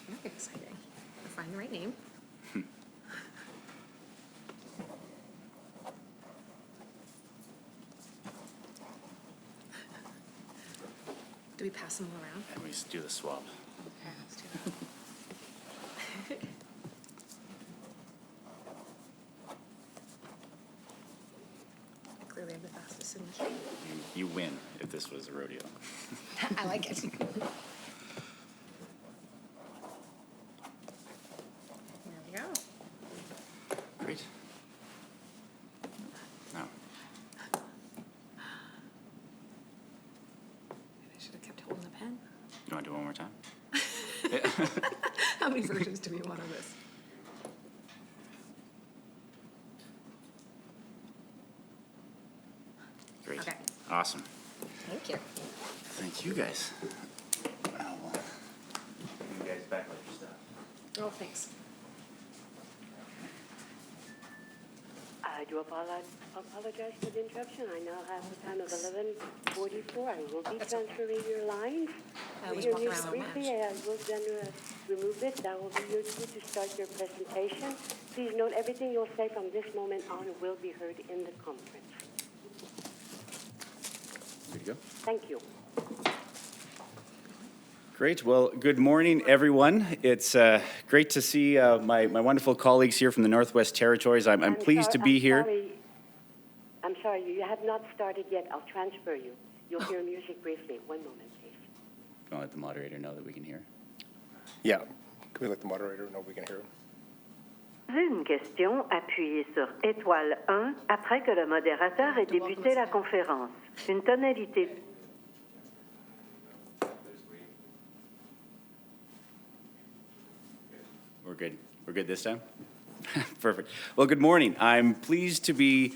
Very exciting. I'll find the right name. Do we pass them all around? And we just do the swap. Okay, let's do that. I clearly have the fastest signature. You win if this was a rodeo. I like it. There we go. Great. Now, I should have kept holding the pen. you want to do it one more time? How many versions do we want of this? Great. Okay. Awesome. Thank you. Thank you guys. Now, you guys back with your stuff. Oh, thanks. I do apologize for the interruption. I now have the time of 11:44. I will be transferring your lines. I was Hear walking me around briefly. I will then remove it. That will be your cue to start your presentation. Please note everything you'll say from this moment on will be heard in the conference. Good to go. Thank you. Great. Well, good morning, everyone. It's great to see my wonderful colleagues here from the Northwest Territories. I'm pleased to be here. I'm sorry, you have not started yet. I'll transfer you. You'll hear music briefly. One moment, please. I'll let the moderator know that we can hear. Yeah. Can we let the moderator know we can hear him? Une question, appuyez sur étoile 1 après que le modérateur ait débuté la conférence. Une tonalité. We're good. We're good this time? Perfect. Well, good morning. I'm pleased to be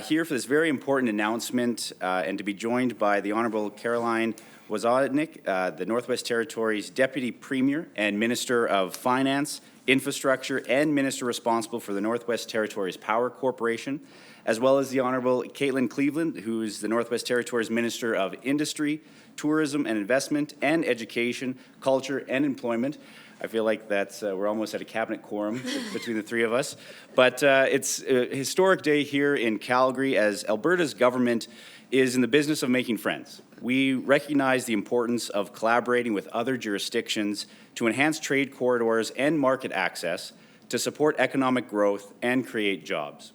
here for this very important announcement and to be joined by the Honorable Caroline Wozodnik, the Northwest Territories Deputy Premier and Minister of Finance, Infrastructure, and Minister responsible for the Northwest Territories Power Corporation, as well as the Honorable Caitlin Cleveland, who is the Northwest Territories Minister of Industry, Tourism and Investment, and Education, Culture, and Employment. I feel like that's we're almost at a cabinet quorum between the three of us. But it's a historic day here in Calgary as Alberta's government is in the business of making friends. We recognize the importance of collaborating with other jurisdictions to enhance trade corridors and market access to support economic growth and create jobs.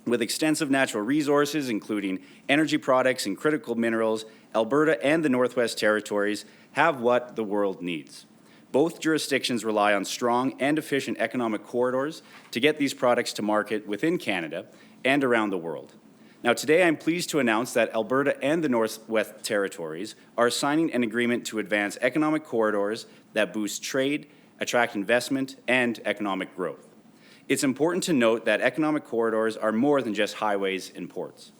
With extensive natural resources, including energy products and critical minerals, Alberta and the Northwest Territories have what the world needs. Both jurisdictions rely on strong and efficient economic corridors to get these products to market within Canada and around the world. Now, today I'm pleased to announce that Alberta and the Northwest Territories are signing an agreement to advance economic corridors that boost trade, attract investment, and economic growth. It's important to note that economic corridors are more than just highways and ports.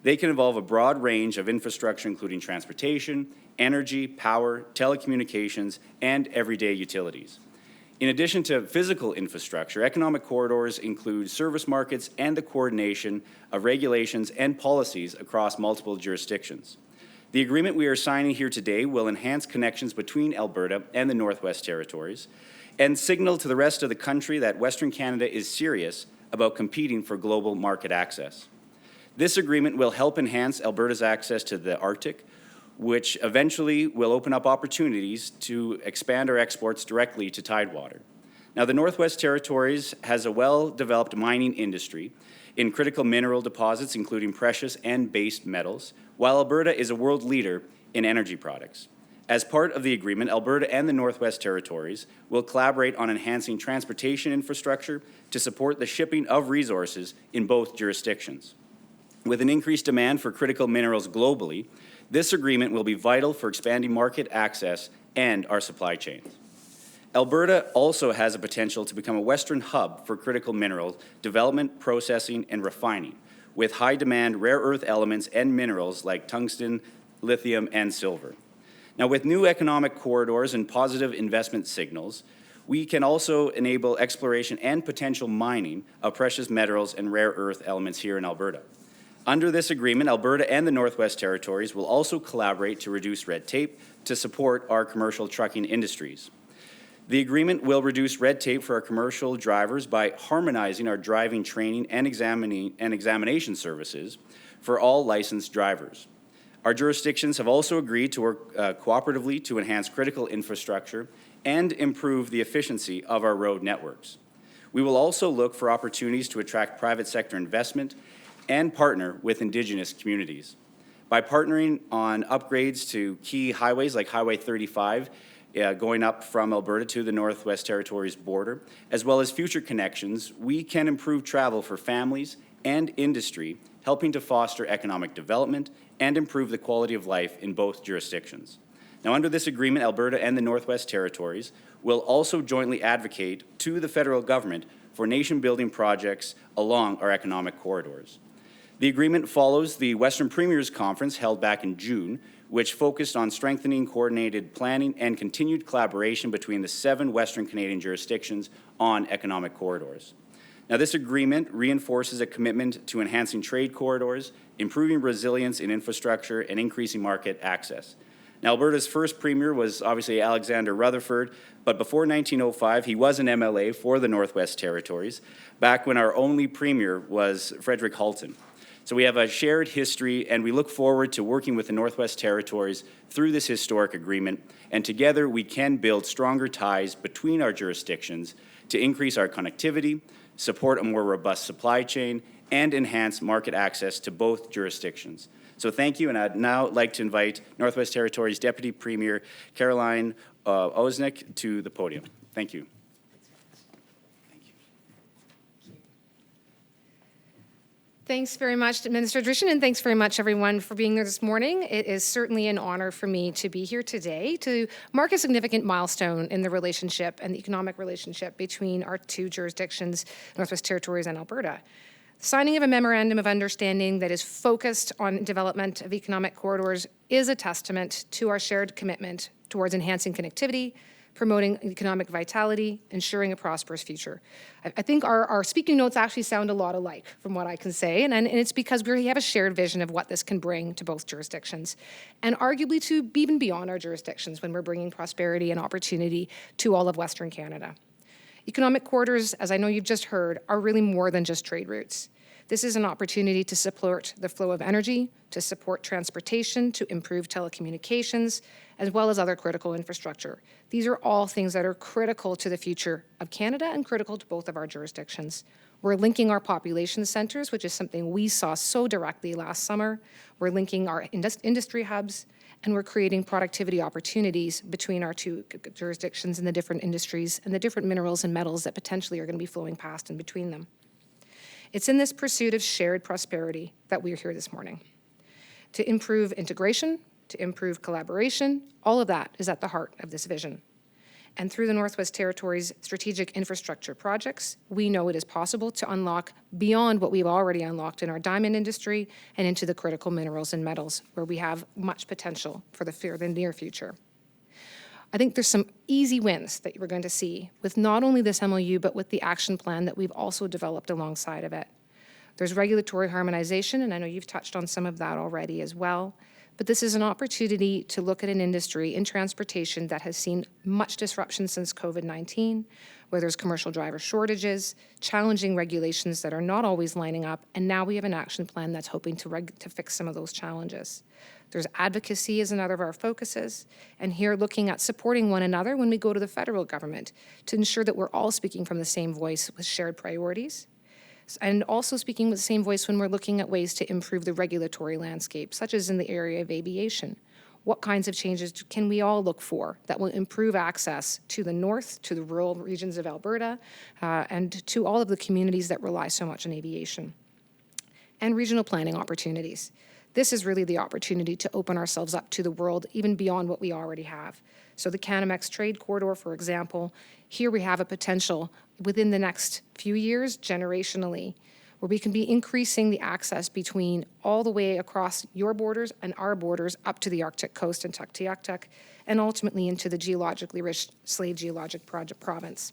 They can involve a broad range of infrastructure, including transportation, energy, power, telecommunications, and everyday utilities. In addition to physical infrastructure, economic corridors include service markets and the coordination of regulations and policies across multiple jurisdictions. The agreement we are signing here today will enhance connections between Alberta and the Northwest Territories and signal to the rest of the country that Western Canada is serious about competing for global market access. This agreement will help enhance Alberta's access to the Arctic, which eventually will open up opportunities to expand our exports directly to Tidewater. Now, the Northwest Territories has a well-developed mining industry in critical mineral deposits, including precious and base metals, while Alberta is a world leader in energy products. As part of the agreement, Alberta and the Northwest Territories will collaborate on enhancing transportation infrastructure to support the shipping of resources in both jurisdictions. With an increased demand for critical minerals globally, this agreement will be vital for expanding market access and our supply chains. Alberta also has a potential to become a Western hub for critical mineral development, processing, and refining, with high-demand rare earth elements and minerals like tungsten, lithium, and silver. Now, with new economic corridors and positive investment signals, we can also enable exploration and potential mining of precious metals and rare earth elements here in Alberta. Under this agreement, Alberta and the Northwest Territories will also collaborate to reduce red tape to support our commercial trucking industries. The agreement will reduce red tape for our commercial drivers by harmonizing our driving training and examination services for all licensed drivers. Our jurisdictions have also agreed to work cooperatively to enhance critical infrastructure and improve the efficiency of our road networks. We will also look for opportunities to attract private sector investment and partner with Indigenous communities. By partnering on upgrades to key highways like Highway 35, going up from Alberta to the Northwest Territories border, as well as future connections, we can improve travel for families and industry, helping to foster economic development and improve the quality of life in both jurisdictions. Now, under this agreement, Alberta and the Northwest Territories will also jointly advocate to the federal government for nation-building projects along our economic corridors. The agreement follows the Western Premiers Conference held back in June, which focused on strengthening coordinated planning and continued collaboration between the 7 Western Canadian jurisdictions on economic corridors. Now, this agreement reinforces a commitment to enhancing trade corridors, improving resilience in infrastructure, and increasing market access. Now, Alberta's first premier was obviously Alexander Rutherford, but before 1905, he was an MLA for the Northwest Territories, back when our only premier was Frederick Halton. So we have a shared history, and we look forward to working with the Northwest Territories through this historic agreement, and together we can build stronger ties between our jurisdictions to increase our connectivity, support a more robust supply chain, and enhance market access to both jurisdictions. So thank you, and I'd now like to invite Northwest Territories Deputy Premier Caroline Osnick to the podium. Thank you. Thanks very much, Minister Dreeshen, and thanks very much, everyone, for being there this morning. It is certainly an honor for me to be here today to mark a significant milestone in the relationship and the economic relationship between our 2 jurisdictions, Northwest Territories and Alberta. The signing of a memorandum of understanding that is focused on development of economic corridors is a testament to our shared commitment towards enhancing connectivity, promoting economic vitality, ensuring a prosperous future. I think our speaking notes actually sound a lot alike from what I can say, and it's because we have a shared vision of what this can bring to both jurisdictions, and arguably to even beyond our jurisdictions when we're bringing prosperity and opportunity to all of Western Canada. Economic corridors, as I know you've just heard, are really more than just trade routes. This is an opportunity to support the flow of energy, to support transportation, to improve telecommunications, as well as other critical infrastructure. These are all things that are critical to the future of Canada and critical to both of our jurisdictions. We're linking our population centres, which is something we saw so directly last summer. We're linking our industry hubs, and we're creating productivity opportunities between our 2 jurisdictions and the different industries and the different minerals and metals that potentially are going to be flowing past and between them. It's in this pursuit of shared prosperity that we're here this morning. To improve integration, to improve collaboration, all of that is at the heart of this vision. And through the Northwest Territories' strategic infrastructure projects, we know it is possible to unlock beyond what we've already unlocked in our diamond industry and into the critical minerals and metals, where we have much potential for the near future. I think there's some easy wins that we're going to see with not only this MOU, but with the action plan that we've also developed alongside of it. There's regulatory harmonization, and I know you've touched on some of that already as well. But this is an opportunity to look at an industry in transportation that has seen much disruption since COVID-19, where there's commercial driver shortages, challenging regulations that are not always lining up, and now we have an action plan that's hoping to fix some of those challenges. There's advocacy is another of our focuses, and here looking at supporting one another when we go to the federal government to ensure that we're all speaking from the same voice with shared priorities, and also speaking with the same voice when we're looking at ways to improve the regulatory landscape, such as in the area of aviation. What kinds of changes can we all look for that will improve access to the north, to the rural regions of Alberta, and to all of the communities that rely so much on aviation? And regional planning opportunities. This is really the opportunity to open ourselves up to the world, even beyond what we already have. So the Canamex Trade Corridor, for example, here we have a potential within the next few years, generationally, where we can be increasing the access between all the way across your borders and our borders up to the Arctic coast and Tuktoyaktuk, and ultimately into the geologically rich Slave Geologic Province.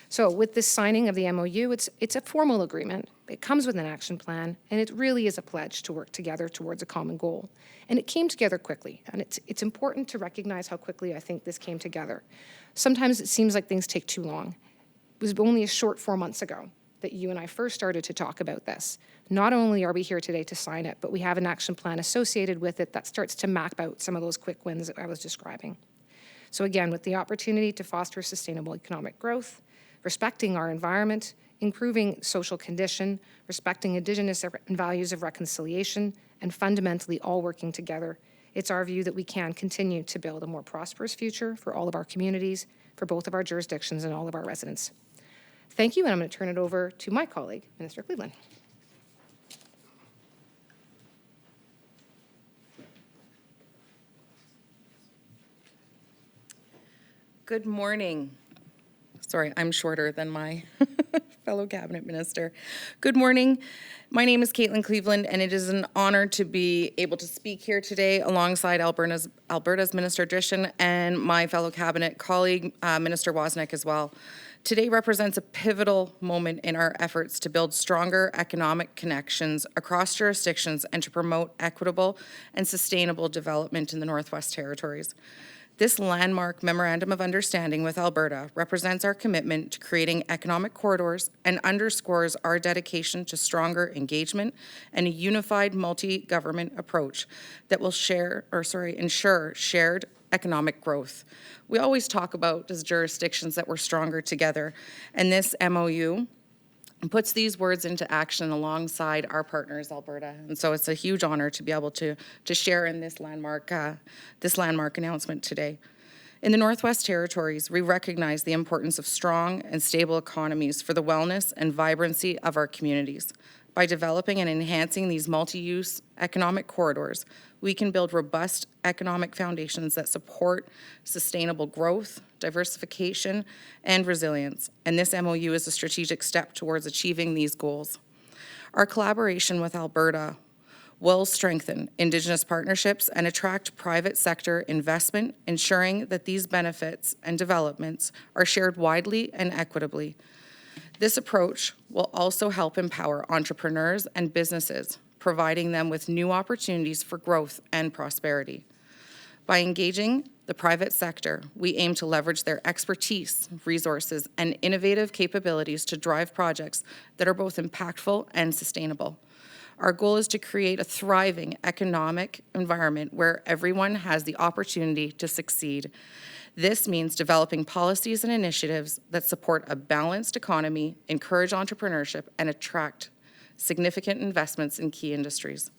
So with this signing of the MOU, it's a formal agreement. It comes with an action plan, and it really is a pledge to work together towards a common goal. And it came together quickly, and it's important to recognize how quickly I think this came together. Sometimes it seems like things take too long. It was only a short 4 months ago that you and I first started to talk about this. Not only are we here today to sign it, but we have an action plan associated with it that starts to map out some of those quick wins that I was describing. So again, with the opportunity to foster sustainable economic growth, respecting our environment, improving social condition, respecting Indigenous values of reconciliation, and fundamentally all working together, it's our view that we can continue to build a more prosperous future for all of our communities, for both of our jurisdictions and all of our residents. Thank you, and I'm going to turn it over to my colleague, Minister Cleveland. Good morning. Sorry, I'm shorter than my fellow cabinet minister. Good morning. My name is Caitlin Cleveland, and it is an honor to be able to speak here today alongside Alberta's Minister Dreeshen and my fellow cabinet colleague, Minister Wozniak as well. Today represents a pivotal moment in our efforts to build stronger economic connections across jurisdictions and to promote equitable and sustainable development in the Northwest Territories. This landmark Memorandum of Understanding with Alberta represents our commitment to creating economic corridors and underscores our dedication to stronger engagement and a unified multi-government approach that will ensure shared economic growth. We always talk about as jurisdictions that we're stronger together, and this MOU puts these words into action alongside our partners, Alberta. And so it's a huge honor to be able to share in this landmark announcement today. In the Northwest Territories, we recognize the importance of strong and stable economies for the wellness and vibrancy of our communities. By developing and enhancing these multi-use economic corridors, we can build robust economic foundations that support sustainable growth, diversification, and resilience. And this MOU is a strategic step towards achieving these goals. Our collaboration with Alberta will strengthen Indigenous partnerships and attract private sector investment, ensuring that these benefits and developments are shared widely and equitably. This approach will also help empower entrepreneurs and businesses, providing them with new opportunities for growth and prosperity. By engaging the private sector, we aim to leverage their expertise, resources, and innovative capabilities to drive projects that are both impactful and sustainable. Our goal is to create a thriving economic environment where everyone has the opportunity to succeed. This means developing policies and initiatives that support a balanced economy, encourage entrepreneurship, and attract significant investments in key industries.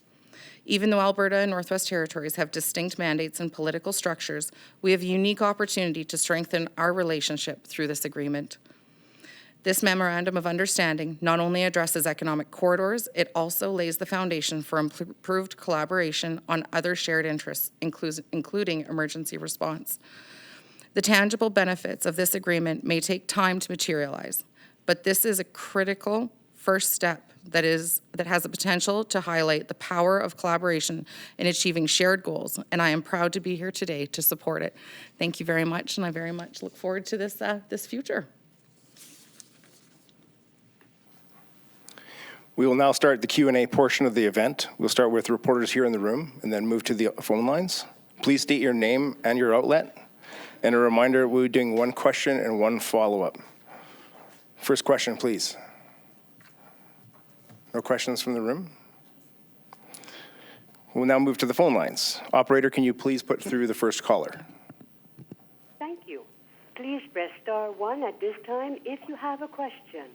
Even though Alberta and Northwest Territories have distinct mandates and political structures, we have a unique opportunity to strengthen our relationship through this agreement. This Memorandum of Understanding not only addresses economic corridors, it also lays the foundation for improved collaboration on other shared interests, including emergency response. The tangible benefits of this agreement may take time to materialize, but this is a critical first step that has the potential to highlight the power of collaboration in achieving shared goals, and I am proud to be here today to support it. Thank you very much, and I very much look forward to this future. We will now start the Q&A portion of the event. We'll start with reporters here in the room and then move to the phone lines. Please state your name and your outlet. And a reminder, we'll be doing one question and one follow-up. First question, please. No questions from the room? We'll now move to the phone lines. Operator, can you please put through the first caller? Thank you. Please press *1 at this time if you have a question.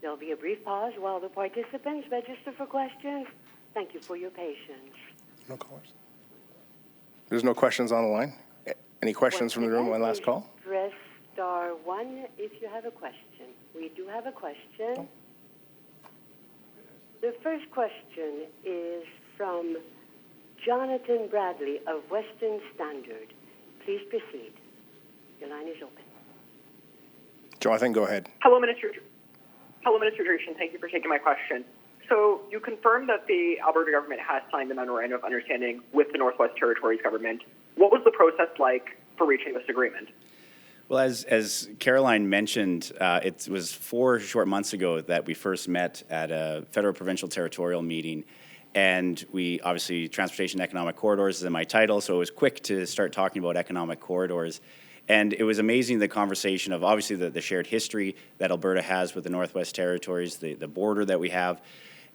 There'll be a brief pause while the participants register for questions. Thank you for your patience. No callers? There's no questions on the line? Any questions from the room? One last call? Press *1 if you have a question. We do have a question. The first question is from Jonathan Bradley of Western Standard. Please proceed. Your line is open. Jonathan, go ahead. Hello, Minister Dreeshen. Thank you for taking my question. So you confirmed that the Alberta government has signed the Memorandum of Understanding with the Northwest Territories government. What was the process like for reaching this agreement? Well, as Caroline mentioned, it was 4 short months ago that we first met at a federal provincial territorial meeting. And we, obviously, Transportation Economic Corridors is in my title, so it was quick to start talking about economic corridors. And it was amazing, the conversation of, obviously, the shared history that Alberta has with the Northwest Territories, the border that we have.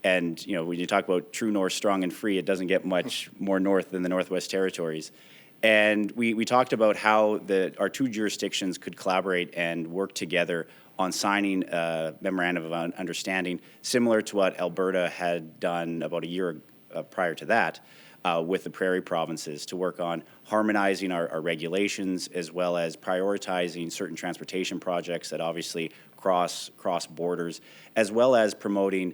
And, you know, when you talk about true north, strong and free, it doesn't get much more north than the Northwest Territories. And we talked about how our 2 jurisdictions could collaborate and work together on signing a memorandum of understanding, similar to what Alberta had done about a year prior to that with the prairie provinces, to work on harmonizing our regulations, as well as prioritizing certain transportation projects that obviously cross borders, as well as promoting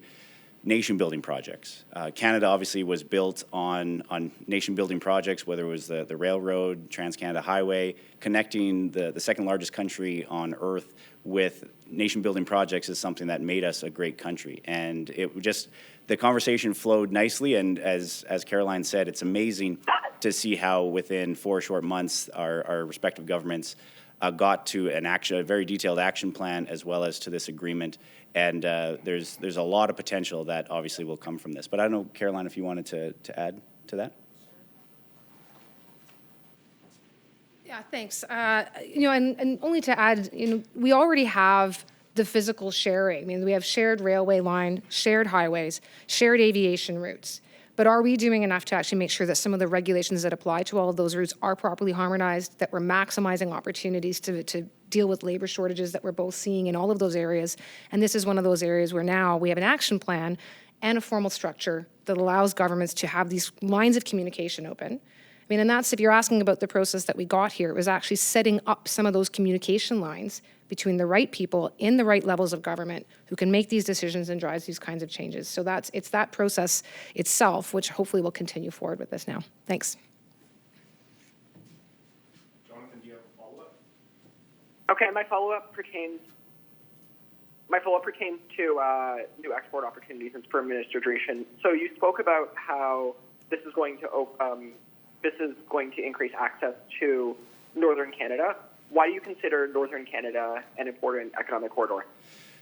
nation-building projects. Canada obviously was built on nation-building projects, whether it was the railroad, Trans-Canada Highway, connecting the second largest country on earth with nation-building projects is something that made us a great country. And it just, the conversation flowed nicely, and as Caroline said, it's amazing to see how within 4 short months our respective governments got to a very detailed action plan, as well as to this agreement. And there's a lot of potential that obviously will come from this. But I don't know, Caroline, if you wanted to add to that? Yeah, thanks. And only to add, we already have the physical sharing. I mean, we have shared railway line, shared highways, shared aviation routes. But are we doing enough to actually make sure that some of the regulations that apply to all of those routes are properly harmonized, that we're maximizing opportunities to deal with labor shortages that we're both seeing in all of those areas? And this is one of those areas where now we have an action plan and a formal structure that allows governments to have these lines of communication open. I mean, and that's, if you're asking about the process that we got here, it was actually setting up some of those communication lines between the right people in the right levels of government who can make these decisions and drive these kinds of changes. So it's that process itself, which hopefully will continue forward with this now. Thanks. Jonathan, do you have a follow-up? Okay, my follow-up pertains to new export opportunities for Minister Dreeshen. So you spoke about how this is going to increase access to northern Canada. Why do you consider northern Canada an important economic corridor?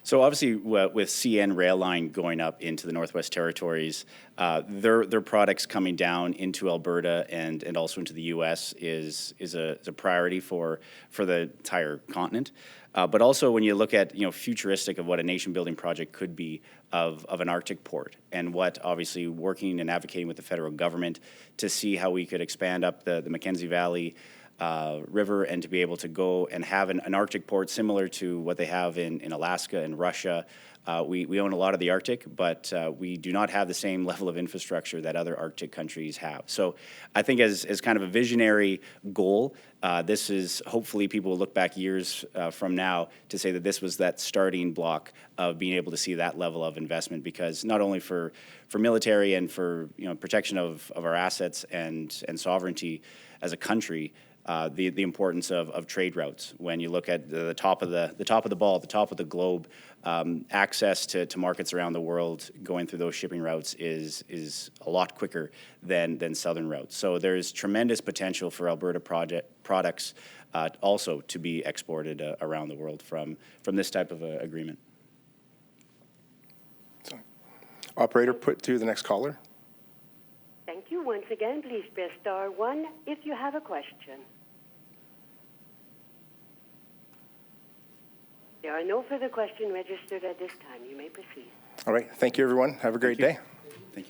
So obviously, with CN rail line going up into the Northwest Territories, their products coming down into Alberta and also into the U.S. is a priority for the entire continent. But also, when you look at futuristic of what a nation-building project could be of an Arctic port, and what obviously working and advocating with the federal government to see how we could expand up the Mackenzie Valley river, and to be able to go and have an Arctic port similar to what they have in Alaska and Russia. We own a lot of the Arctic, but we do not have the same level of infrastructure that other Arctic countries have. So I think as kind of a visionary goal, this is, hopefully people will look back years from now to say that this was that starting block of being able to see that level of investment, because not only for military and for protection of our assets and sovereignty as a country, the importance of trade routes. When you look at the top of the ball, the top of the globe, access to markets around the world going through those shipping routes is a lot quicker than southern routes. So there's tremendous potential for Alberta products also to be exported around the world from this type of agreement. So, operator, put to the next caller. Thank you. Once again, please press star 1 if you have a question. There are no further questions registered at this time. You may proceed. All right. Thank you, everyone. Have a great day.